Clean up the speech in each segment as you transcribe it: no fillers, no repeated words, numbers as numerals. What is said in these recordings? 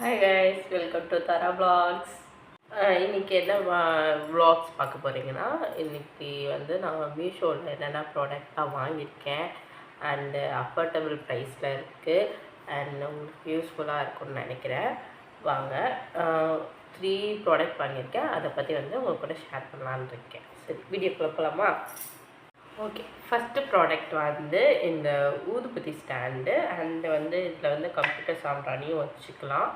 Hi guys, welcome to Tara Vlogs. இன்றைக்கி என்ன vlogs பார்க்க போகிறீங்கன்னா, இன்றைக்கி வந்து நான் மீஷோவில் என்னென்ன ப்ராடக்டாக வாங்கியிருக்கேன் அண்டு அஃபோர்டபுள் ப்ரைஸில் இருக்குது அண்ட் உங்களுக்கு யூஸ்ஃபுல்லாக இருக்கும்னு நினைக்கிறேன். வாங்க 3 ப்ராடக்ட் வாங்கியிருக்கேன், அதை பற்றி வந்து உங்கள் கூட ஷேர் பண்ணலான்னு இருக்கேன். சரி, வீடியோக்குள்ளே போகலாமா? ஓகே, ஃபஸ்ட்டு ப்ராடக்ட் வந்து இந்த ஊதுபத்தி ஸ்டாண்டு அண்டு வந்து இதில் வந்து கம்ப்யூட்டர் சாம்பிராணியும் வச்சுக்கலாம்.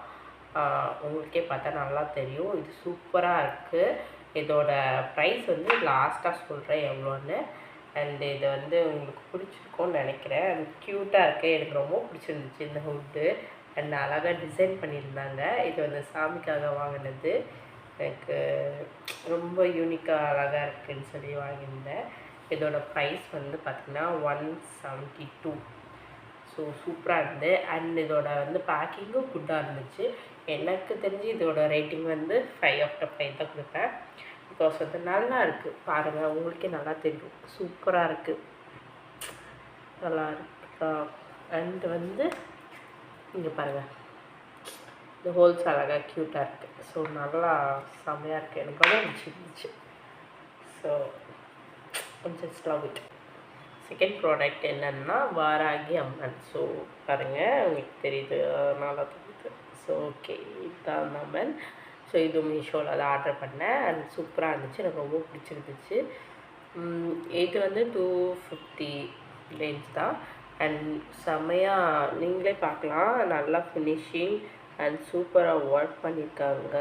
உங்களுக்கே பார்த்தா நல்லா தெரியும். இது சூப்பராக இருக்குது. இதோட ப்ரைஸ் வந்து லாஸ்ட்டாக சொல்கிறேன் எவ்வளோன்னு. அண்டு இது வந்து உங்களுக்கு பிடிச்சிருக்கும்னு நினைக்கிறேன். அது க்யூட்டாக இருக்குது, எனக்கு ரொம்ப பிடிச்சிருந்துச்சு இந்த ஹுட்டு. அண்ட் அழகாக டிசைன் பண்ணியிருந்தாங்க. இது வந்து சாமிக்காக வாங்கினது. எனக்கு ரொம்ப யூனிக்காக அழகாக இருக்குதுன்னு சொல்லி வாங்கியிருந்தேன். இதோட ப்ரைஸ் வந்து பார்த்திங்கன்னா 172. ஸோ சூப்பராக இருந்து அண்ட் இதோட வந்து பேக்கிங்கும் குட்டாக இருந்துச்சு. எனக்கு தெரிஞ்சு இதோட ரேட்டிங் வந்து 5/5 தான் கொடுப்பேன். பிகாஸ் வந்து நல்லா இருக்குது, பாருங்கள், உங்களுக்கே நல்லா தெரியும். சூப்பராக இருக்குது, நல்லா இருக்கா. அண்டு வந்து இங்கே பாருங்கள், இந்த ஹோல்ஸ் அழகாக க்யூட்டாக இருக்குது. ஸோ நல்லா செம்மையாக இருக்குது, எனக்கு ரொம்ப பிடிச்சிருந்துச்சு. So just love it. Second product என்னென்னா வாராகி அம்மன். ஸோ பாருங்கள், உங்களுக்கு தெரியுது, நல்லா தெரியுது. ஸோ ஓகே, இதுதான் அம்மன். ஸோ இது மீஷோவில் அதை ஆர்டர் பண்ணேன் அண்ட் சூப்பராக இருந்துச்சு, எனக்கு ரொம்ப பிடிச்சிருந்துச்சு. இது வந்து 250 ரேஞ்ச் தான் அண்ட் செம்மையாக நீங்களே பார்க்கலாம். நல்லா ஃபினிஷிங் அண்ட் சூப்பராக ஒர்க் பண்ணியிருக்காங்க.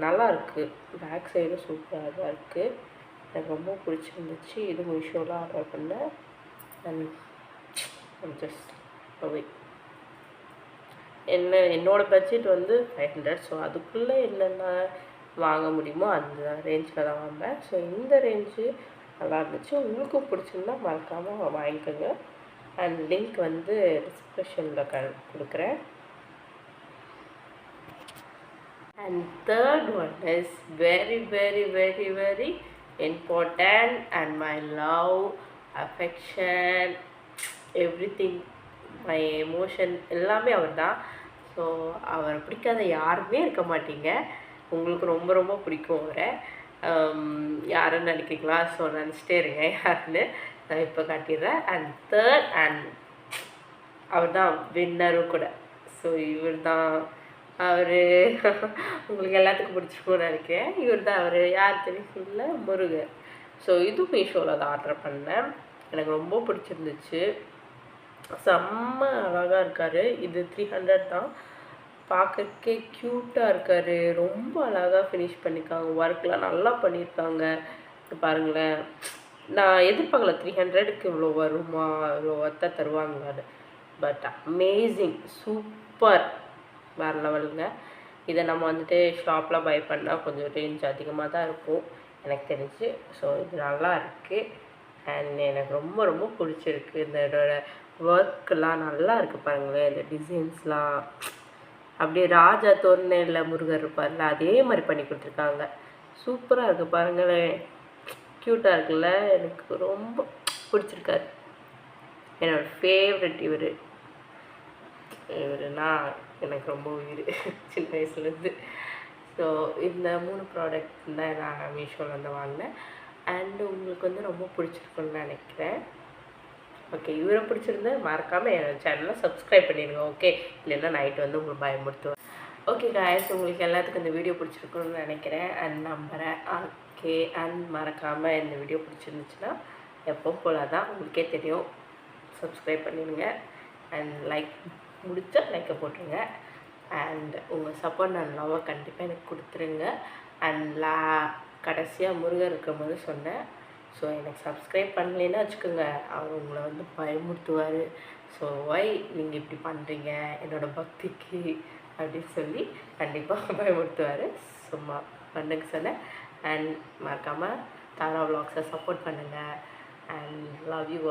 நல்லா இருக்குது, பேக் சைடும் சூப்பராக தான் இருக்குது. எனக்கு ரொம்ப பிடிச்சிருந்துச்சு. இது மீஷோவில் ஆர்டர் பண்ணேன் அண்ட் ஜஸ்ட் என்னோடய பட்ஜெட் வந்து 500. ஸோ அதுக்குள்ளே என்னென்ன வாங்க முடியுமோ அந்த ரேஞ்சில் தான் வாங்குவேன். ஸோ இந்த ரேஞ்சு நல்லா இருந்துச்சு. உங்களுக்கும் பிடிச்சிருந்தா மறக்காமல் வாங்கிக்கோங்க. அண்ட் லிங்க் வந்து டிஸ்கிரிப்ஷனில் கொடுக்குறேன். And third one is very important and my love, affection, everything, my emotion எல்லாமே அவர் தான். ஸோ அவரை பிடிக்காத யாருமே இருக்க மாட்டீங்க. உங்களுக்கு ரொம்ப ரொம்ப பிடிக்கும் அவரை. யாருன்னு நினைக்கிறீங்களா? ஸோ நினச்சிட்டே இருங்க யாருன்னு. நான் இப்போ காட்டிடுறேன். அண்ட் தேர்ட் அண்ட் அவர் தான் வின்னரும் கூட. ஸோ இவர் தான் அவர். உங்களுக்கு எல்லாத்துக்கும் பிடிச்சிருக்கும்னு நினைக்கிறேன். இவர் தான் அவர். யார் தெரியும்ல? முருகர். ஸோ இது மீஷோவில் தான் ஆர்டர் பண்ணேன். எனக்கு ரொம்ப பிடிச்சிருந்துச்சு. செம்ம அழகாக இருக்கார். இது 300 தான். பார்க்கறக்கே க்யூட்டாக இருக்கார். ரொம்ப அழகாக ஃபினிஷ் பண்ணியிருக்காங்க. ஒர்க்லாம் நல்லா பண்ணியிருக்காங்க. பாருங்களேன், நான் எதிர்பார்க்கல 300க்கு இவ்வளோ வருமா, இவ்வளோ ஒர்த்தாக தருவாங்களான்னு. பட் அமேசிங், சூப்பர், வேறு லெவலுங்க. இதை நம்ம வந்துட்டு ஷாப்பில் பை பண்ணால் கொஞ்சம் ரேஞ்ச் அதிகமாக தான் இருக்கும் எனக்கு தெரிஞ்சு. ஸோ இது நல்லா இருக்குது அண்ட் எனக்கு ரொம்ப ரொம்ப பிடிச்சிருக்கு. இதோட ஒர்க்கெலாம் நல்லா இருக்குது பாருங்களேன். இந்த டிசைன்ஸ்லாம் அப்படியே ராஜா தோரணையில் முருகர் இருப்பார்ல, அதே மாதிரி பண்ணி கொடுத்துருக்காங்க. சூப்பராக இருக்குது பாருங்களேன், க்யூட்டாக இருக்குல்ல. எனக்கு ரொம்ப பிடிச்சிருக்காரு. என்னோடய ஃபேவரெட் இவருனா எனக்கு ரொம்ப உயிர் சின்ன வயசுலேருந்து. ஸோ இந்த 3 ப்ராடக்ட் தான் நான் மீஷோவில் வந்து வாங்கினேன் அண்டு உங்களுக்கு வந்து ரொம்ப பிடிச்சிருக்குன்னு நினைக்கிறேன். ஓகே, இவரை பிடிச்சிருந்தா மறக்காமல் என் சேனலை சப்ஸ்கிரைப் பண்ணிடுங்க. ஓகே, இல்லைன்னா நைட்டு வந்து உங்களுக்கு பயமுறுத்துவேன். ஓகே காய்ஸ், உங்களுக்கு எல்லாத்துக்கும் இந்த வீடியோ பிடிச்சிருக்குன்னு நினைக்கிறேன் அண்ட் நம்புகிறேன். ஓகே, அண்ட் மறக்காமல் இந்த வீடியோ பிடிச்சிருந்துச்சுன்னா எப்பவும் போல தான், உங்களுக்கே தெரியும், சப்ஸ்கிரைப் பண்ணிடுங்க அண்ட் லைக் முடிச்சா லைக்கை போட்டுருங்க. அண்ட் உங்கள் சப்போர்ட் நான் லவ்வை கண்டிப்பாக எனக்கு கொடுத்துருங்க. அண்ட் கடைசியாக முருகர் இருக்கும்போது சொன்னேன். ஸோ எனக்கு சப்ஸ்கிரைப் பண்ணலைன்னா வச்சுக்கோங்க, அவர் உங்களை வந்து பயமுறுத்துவார். ஸோ வை நீங்கள் இப்படி பண்ணுறீங்க என்னோடய பக்திக்கு அப்படின்னு சொல்லி கண்டிப்பாக பயமுறுத்துவார். சும்மா பண்ணுங்க சொன்னேன். அண்ட் மறக்காமல் தாரா விலாக்ஸை சப்போர்ட் பண்ணுங்கள் அண்ட் லவ் யூ.